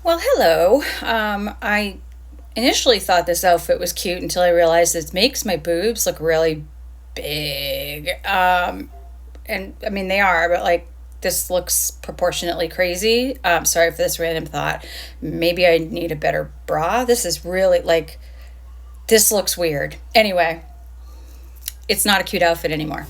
Well, hello. I initially thought this outfit was cute until I realized it makes my boobs look really big. And I mean, they are, but like this looks proportionately crazy. Sorry for this random thought. Maybe I need a better bra. This is really like, this looks weird. Anyway, it's not a cute outfit anymore.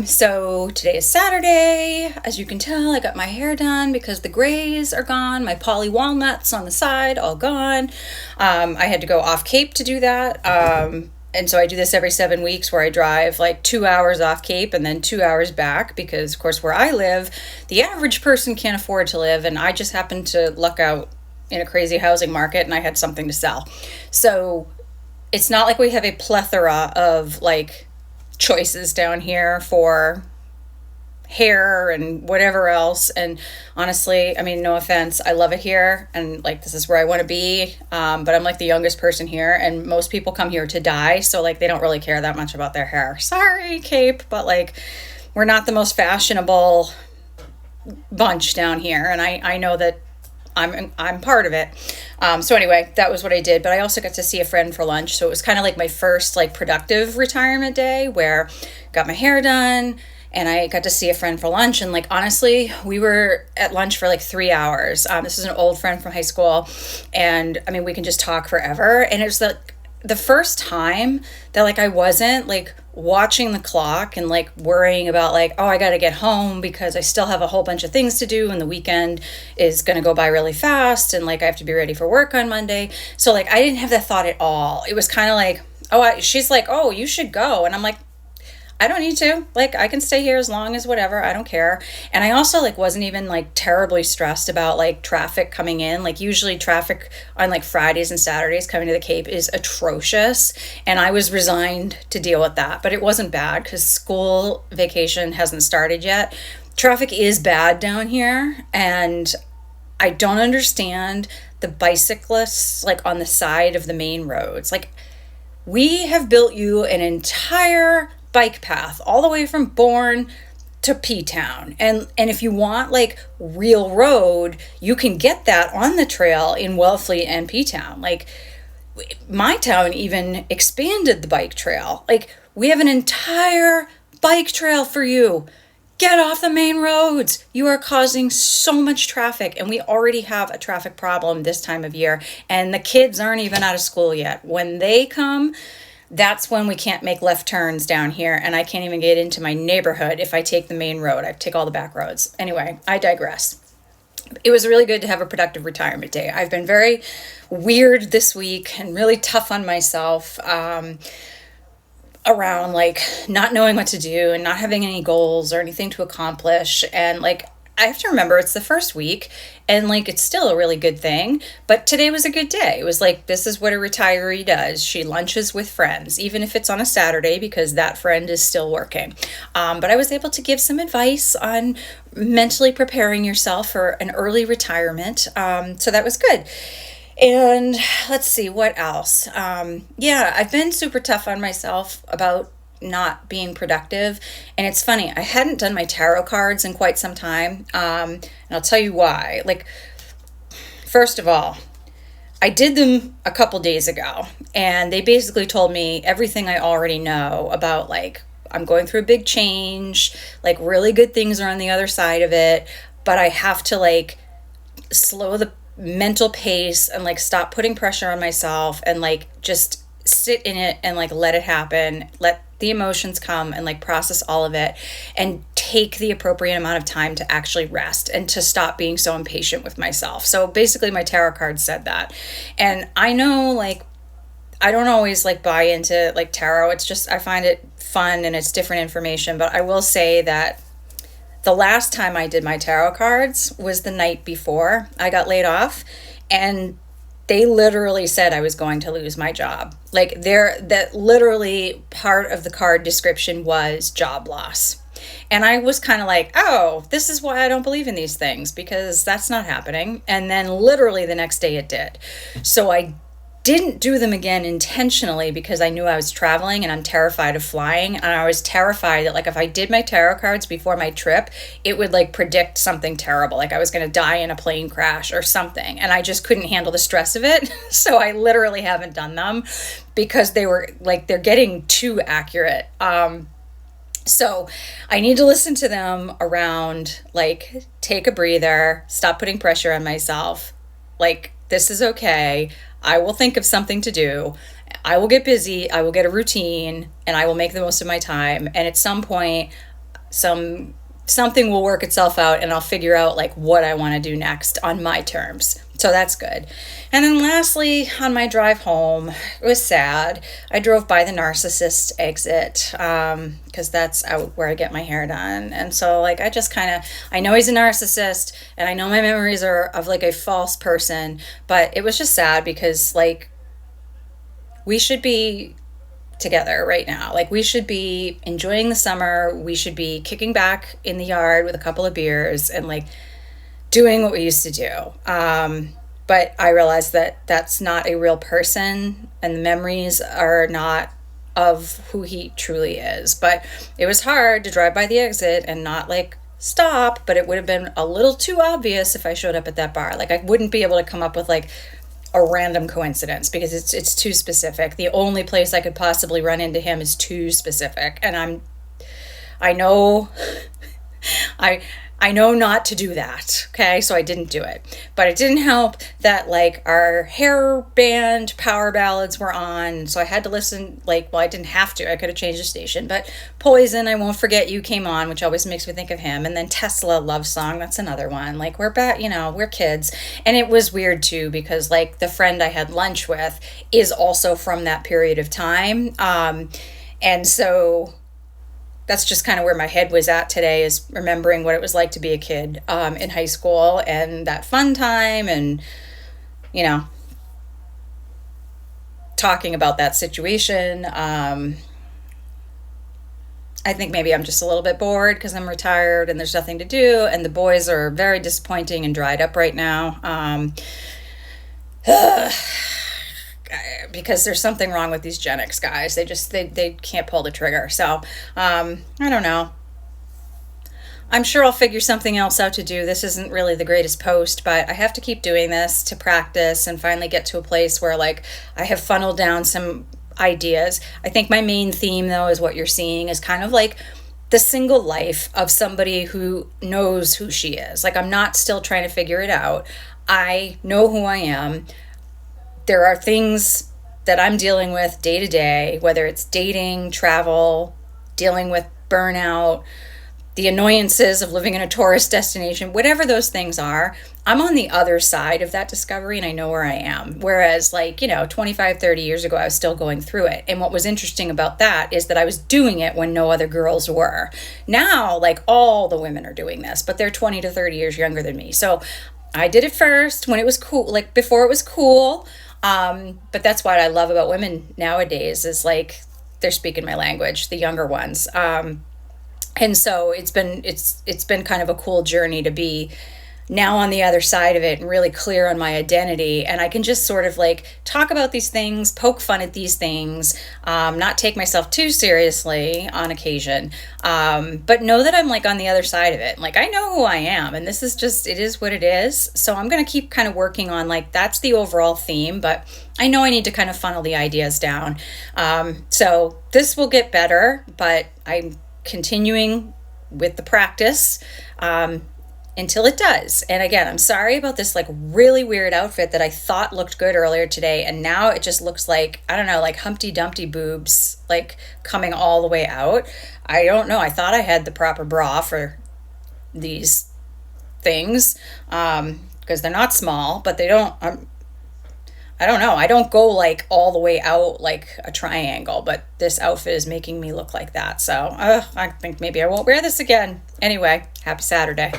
So today is Saturday. As you can tell, I got my hair done because the grays are gone. My poly walnuts on the side, all gone. I had to go off Cape to do that. And so I do this every 7 weeks where I drive like 2 hours off Cape and then 2 hours back because, of course, where I live, the average person can't afford to live. And I just happened to luck out in a crazy housing market and I had something to sell. So it's not like we have a plethora of like choices down here for hair and whatever else. And honestly, I mean, no offense, I love it here and like this is where I want to be. But I'm like the youngest person here, and most people come here to die, so like they don't really care that much about their hair. Sorry, Cape, but like we're not the most fashionable bunch down here, and I know that I'm part of it. So anyway, that was what I did. But I also got to see a friend for lunch, so it was kind of like my first like productive retirement day where got my hair done and I got to see a friend for lunch. And like honestly, we were at lunch for like 3 hours. This is an old friend from high school, and I mean we can just talk forever. And it was the first time that like I wasn't like watching the clock and like worrying about like, oh, I got to get home because I still have a whole bunch of things to do and the weekend is going to go by really fast and like I have to be ready for work on Monday. So like I didn't have that thought at all. It was kind of like, she's like, oh, you should go. And I'm like, I don't need to. Like, I can stay here as long as whatever. I don't care. And I also like wasn't even like terribly stressed about like traffic coming in. Like usually traffic on like Fridays and Saturdays coming to the Cape is atrocious, and I was resigned to deal with that. But it wasn't bad because school vacation hasn't started yet. Traffic is bad down here, and I don't understand the bicyclists like on the side of the main roads. Like we have built you an entire bike path all the way from Bourne to P-Town. And if you want like real road, you can get that on the trail in Wellfleet and P-Town. Like my town even expanded the bike trail. Like we have an entire bike trail for you. Get off the main roads. You are causing so much traffic, and we already have a traffic problem this time of year, and the kids aren't even out of school yet. When they come, that's when we can't make left turns down here, and I can't even get into my neighborhood if I take the main road. I take all the back roads. Anyway, I digress. It was really good to have a productive retirement day. I've been very weird this week and really tough on myself. Around like not knowing what to do and not having any goals or anything to accomplish. And like I have to remember it's the first week and like it's still a really good thing, but today was a good day. It was like this is what a retiree does. She lunches with friends, even if it's on a Saturday because that friend is still working. But I was able to give some advice on mentally preparing yourself for an early retirement. So that was good. And let's see what else. Yeah, I've been super tough on myself about not being productive. And it's funny, I hadn't done my tarot cards in quite some time. And I'll tell you why. Like, first of all, I did them a couple days ago, and they basically told me everything I already know about like I'm going through a big change, like really good things are on the other side of it, but I have to like slow the mental pace and like stop putting pressure on myself and like just sit in it and like let it happen, let the emotions come and like process all of it and take the appropriate amount of time to actually rest and to stop being so impatient with myself. So basically my tarot card said that. And I know like I don't always like buy into like tarot. It's just I find it fun and it's different information, but I will say that the last time I did my tarot cards was the night before I got laid off, and they literally said I was going to lose my job. Like that literally part of the card description was job loss. And I was kind of like, oh, this is why I don't believe in these things, because that's not happening. And then literally the next day it did. So I didn't do them again intentionally because I knew I was traveling and I'm terrified of flying. And I was terrified that, like, if I did my tarot cards before my trip, it would like predict something terrible. Like I was going to die in a plane crash or something. And I just couldn't handle the stress of it. So I literally haven't done them because they were like, they're getting too accurate. So I need to listen to them around, like, take a breather, stop putting pressure on myself. Like, this is okay. I will think of something to do. I will get busy. I will get a routine and I will make the most of my time. And at some point, something will work itself out and I'll figure out like what I want to do next on my terms. So that's good. And then lastly, on my drive home, it was sad. I drove by the narcissist exit because that's out where I get my hair done. And so like I just kind of, I know he's a narcissist and I know my memories are of like a false person, but it was just sad because like we should be together right now. Like we should be enjoying the summer. We should be kicking back in the yard with a couple of beers and like doing what we used to do. But I realized that that's not a real person and the memories are not of who he truly is. But it was hard to drive by the exit and not like stop, but it would have been a little too obvious if I showed up at that bar. Like I wouldn't be able to come up with like a random coincidence because it's too specific. The only place I could possibly run into him is too specific. And I know I know not to do that, okay? So I didn't do it. But it didn't help that, like, our hair band power ballads were on, so I had to listen, like, well, I didn't have to. I could have changed the station. But Poison, I Won't Forget You came on, which always makes me think of him. And then Tesla Love Song, that's another one. Like, we're back, we're kids. And it was weird, too, because, like, the friend I had lunch with is also from that period of time. And so that's just kind of where my head was at today, is remembering what it was like to be a kid in high school and that fun time and, talking about that situation. I think maybe I'm just a little bit bored because I'm retired and there's nothing to do. And the boys are very disappointing and dried up right now. Because there's something wrong with these Gen X guys. They can't pull the trigger. So, I don't know. I'm sure I'll figure something else out to do. This isn't really the greatest post, but I have to keep doing this to practice and finally get to a place where like I have funneled down some ideas. I think my main theme though is what you're seeing is kind of like the single life of somebody who knows who she is. Like I'm not still trying to figure it out. I know who I am. There are things that I'm dealing with day to day, whether it's dating, travel, dealing with burnout, the annoyances of living in a tourist destination, whatever those things are, I'm on the other side of that discovery and I know where I am. Whereas 25, 30 years ago, I was still going through it. And what was interesting about that is that I was doing it when no other girls were. Now, like all the women are doing this, but they're 20 to 30 years younger than me. So I did it first when it was cool, like before it was cool. But that's what I love about women nowadays is like they're speaking my language, the younger ones. And so it's been kind of a cool journey to be now on the other side of it and really clear on my identity. And I can just sort of like talk about these things, poke fun at these things, not take myself too seriously on occasion, but know that I'm like on the other side of it. Like I know who I am and this is just, it is what it is. So I'm going to keep kind of working on like, that's the overall theme, but I know I need to kind of funnel the ideas down. So this will get better, but I'm continuing with the practice, until it does. And again, I'm sorry about this like really weird outfit that I thought looked good earlier today. And now it just looks like, I don't know, like Humpty Dumpty boobs, like coming all the way out. I don't know. I thought I had the proper bra for these things, because they're not small, but they don't, I don't know. I don't go like all the way out like a triangle, but this outfit is making me look like that. So I think maybe I won't wear this again. Anyway, happy Saturday.